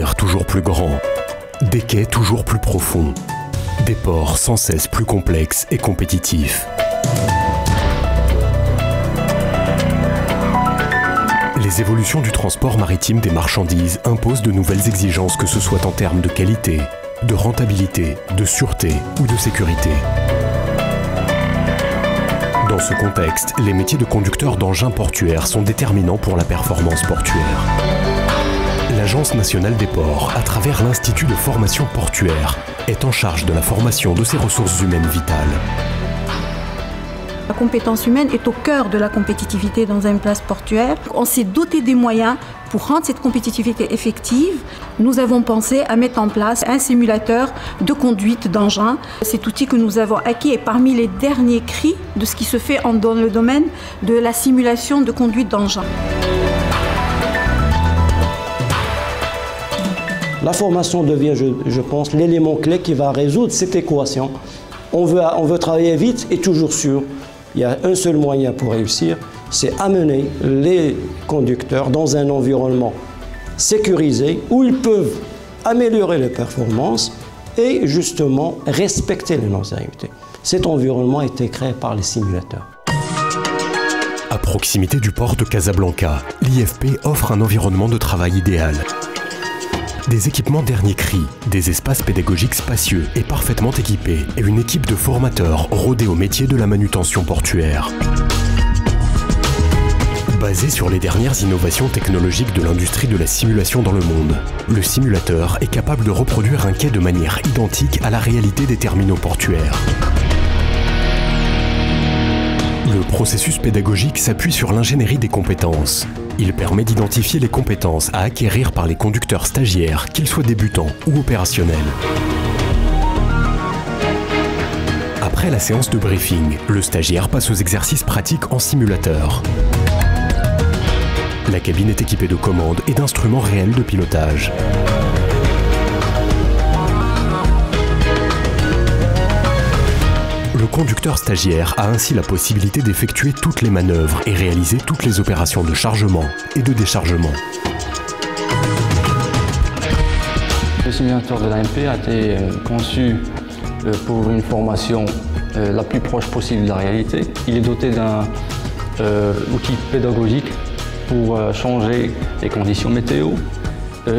navires toujours plus grands, des quais toujours plus profonds, des ports sans cesse plus complexes et compétitifs. Les évolutions du transport maritime des marchandises imposent de nouvelles exigences, que ce soit en termes de qualité, de rentabilité, de sûreté ou de sécurité. Dans ce contexte, les métiers de conducteur d'engins portuaires sont déterminants pour la performance portuaire. L'Agence nationale des ports, à travers l'Institut de formation portuaire, est en charge de la formation de ces ressources humaines vitales. La compétence humaine est au cœur de la compétitivité dans une place portuaire. On s'est doté des moyens pour rendre cette compétitivité effective. Nous avons pensé à mettre en place un simulateur de conduite d'engins. Cet outil que nous avons acquis est parmi les derniers cris de ce qui se fait dans le domaine de la simulation de conduite d'engins. La formation devient, je pense, l'élément clé qui va résoudre cette équation. On veut travailler vite et toujours sûr. Il y a un seul moyen pour réussir, c'est amener les conducteurs dans un environnement sécurisé où ils peuvent améliorer les performances et justement respecter les normes de sécurité. Cet environnement a été créé par les simulateurs. À proximité du port de Casablanca, l'IFP offre un environnement de travail idéal. Des équipements dernier cri, des espaces pédagogiques spacieux et parfaitement équipés, et une équipe de formateurs rodés au métier de la manutention portuaire. Basé sur les dernières innovations technologiques de l'industrie de la simulation dans le monde, le simulateur est capable de reproduire un quai de manière identique à la réalité des terminaux portuaires. Le processus pédagogique s'appuie sur l'ingénierie des compétences. Il permet d'identifier les compétences à acquérir par les conducteurs stagiaires, qu'ils soient débutants ou opérationnels. Après la séance de briefing, le stagiaire passe aux exercices pratiques en simulateur. La cabine est équipée de commandes et d'instruments réels de pilotage. Le conducteur stagiaire a ainsi la possibilité d'effectuer toutes les manœuvres et réaliser toutes les opérations de chargement et de déchargement. Le simulateur de l'AMP a été conçu pour une formation la plus proche possible de la réalité. Il est doté d'un outil pédagogique pour changer les conditions météo,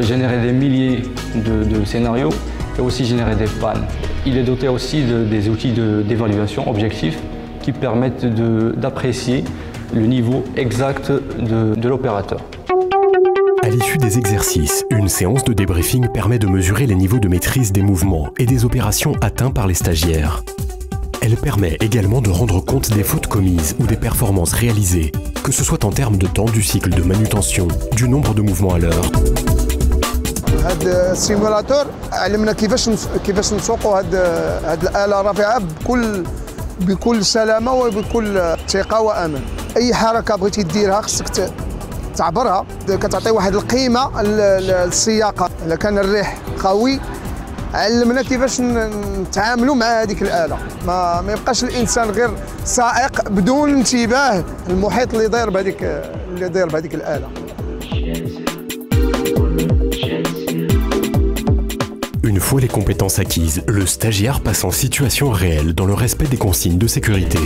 générer des milliers de scénarios et aussi générer des pannes. Il est doté aussi des outils d'évaluation objectifs qui permettent d'apprécier le niveau exact de l'opérateur. À l'issue des exercices, une séance de débriefing permet de mesurer les niveaux de maîtrise des mouvements et des opérations atteints par les stagiaires. Elle permet également de rendre compte des fautes commises ou des performances réalisées, que ce soit en termes de temps du cycle de manutention, du nombre de mouvements à l'heure. هذا السيمولاتور علمنا كيفاش نسوقوا هاد الآلة الرافعة بكل سلامة وبكل ثقة وأمان. أي حركة بغيتي ديرها خصك تعبرها، كتعطي واحد القيمة للسياقة. إلا كان الريح قوي علمنا كيفاش نتعاملوا مع هذيك الآلة. ما يبقاش الإنسان غير سائق بدون انتباه المحيط اللي داير بهذيك الآلة. Une fois les compétences acquises, le stagiaire passe en situation réelle dans le respect des consignes de sécurité.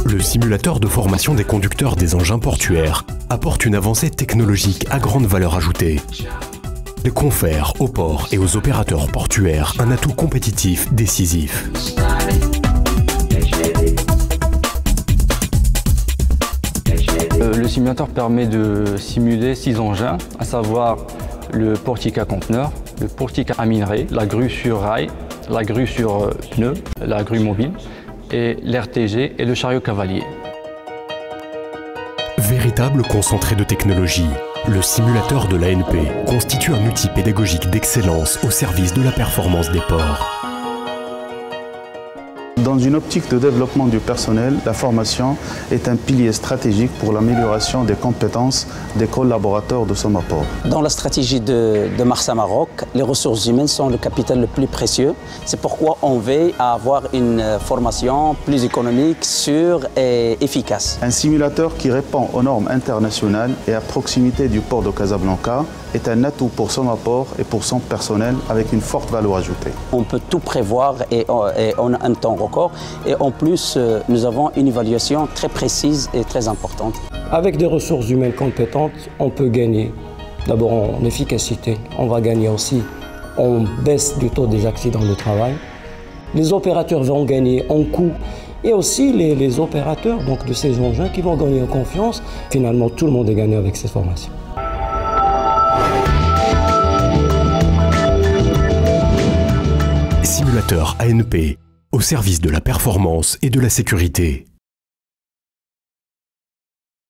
Le simulateur de formation des conducteurs des engins portuaires apporte une avancée technologique à grande valeur ajoutée. Il confère aux ports et aux opérateurs portuaires un atout compétitif décisif. Le simulateur permet de simuler 6 engins, à savoir le portique à conteneurs, le portique à minerai, la grue sur rail, la grue sur pneu, la grue mobile, et l'RTG et le chariot cavalier. Véritable concentré de technologie, le simulateur de l'ANP constitue un outil pédagogique d'excellence au service de la performance des ports. Dans une optique de développement du personnel, la formation est un pilier stratégique pour l'amélioration des compétences des collaborateurs de Somaport. Dans la stratégie de Marsa Maroc, les ressources humaines sont le capital le plus précieux. C'est pourquoi on veille à avoir une formation plus économique, sûre et efficace. Un simulateur qui répond aux normes internationales et à proximité du port de Casablanca est un atout pour Somaport et pour son personnel avec une forte valeur ajoutée. On peut tout prévoir et on a un temps record. Et en plus, nous avons une évaluation très précise et très importante. Avec des ressources humaines compétentes, on peut gagner d'abord en efficacité. On va gagner aussi en baisse du taux des accidents de travail. Les opérateurs vont gagner en coût et aussi les opérateurs donc, de ces engins qui vont gagner en confiance. Finalement, tout le monde est gagnant avec cette formation. Simulateur ANP, au service de la performance et de la sécurité.